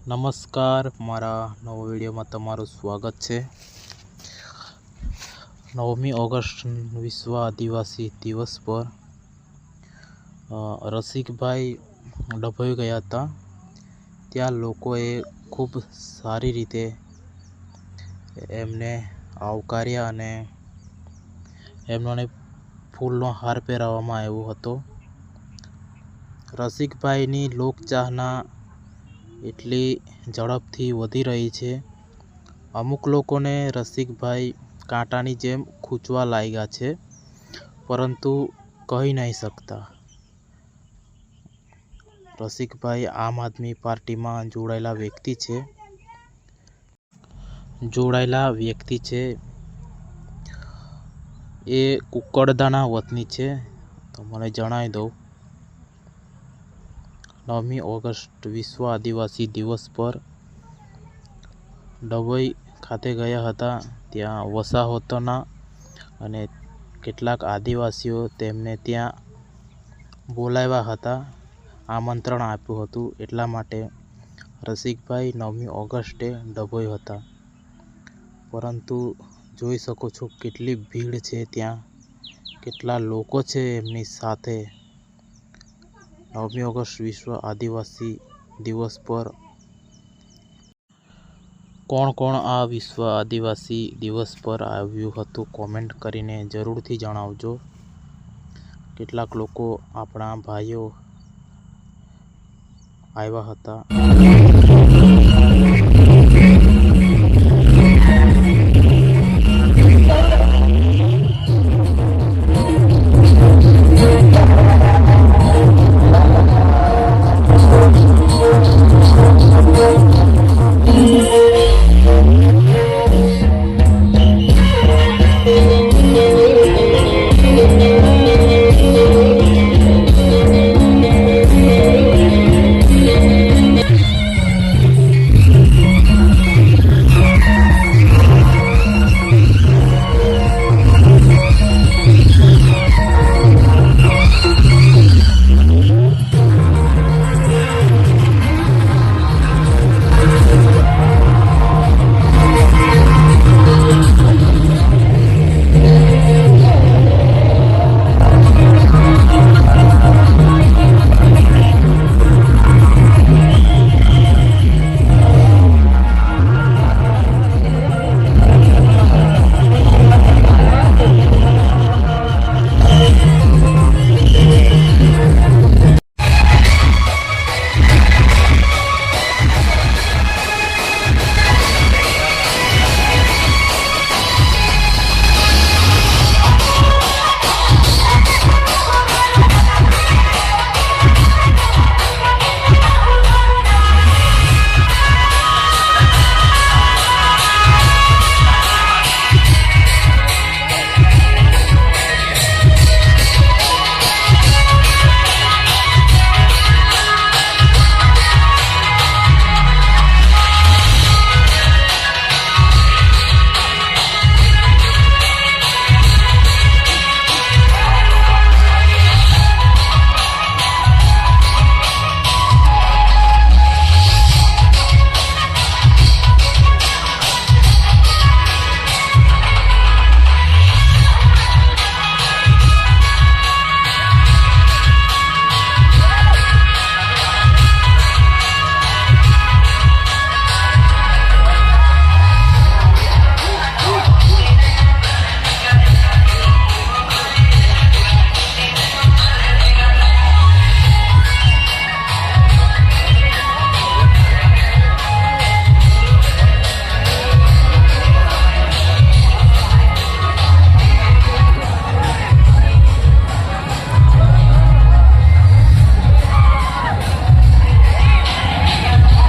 નમસ્કાર, મારા નવા વિડીયોમાં તમારું સ્વાગત છે। 9મી ઓગસ્ટ વિશ્વ આદિવાસી દિવસ પર રસિકભાઈ ડભોઈ ગયા હતા। ત્યાં લોકોએ ખૂબ સારી રીતે એમને આવકાર્યા અને એમને ફૂલનો હાર પહેરાવવામાં આવ્યો હતો। રસિકભાઈની લોકચાહના એટલી ઝડપથી વધી રહી છે। અમુક લોકોને રસિકભાઈ કાંટાની જેમ ખૂંચવા લાગ્યા છે, પરંતુ કહી નહીં શકતા। રસિકભાઈ આમ આદમી પાર્ટીમાં જોડાયેલા વ્યક્તિ છે। એ કુકડદાના વતની છે। તો મને જણાવી દઉં, 9મી ઓગસ્ટ વિશ્વ આદિવાસી દિવસ પર ડભોઈ ખાતે ગયા હતા। ત્યાં વસાહતોના અને કેટલાક આદિવાસીઓ તેમને ત્યાં બોલાવ્યા હતા, આમંત્રણ આપ્યું હતું। એટલા માટે રસિકભાઈ 9મી ઓગસ્ટે ડભોઈ હતા। પરંતુ જોઈ શકો છો કેટલી ભીડ છે, ત્યાં કેટલા લોકો છે એમની સાથે। 9મી ઓગસ્ટ વિશ્વ આદિવાસી દિવસ પર કોણ આ વિશ્વ આદિવાસી દિવસ પર આવ્યું હતું, કોમેન્ટ કરીને જરૂરથી જણાવજો। કેટલાક લોકો આપણા ભાઈઓ આવ્યા હતા।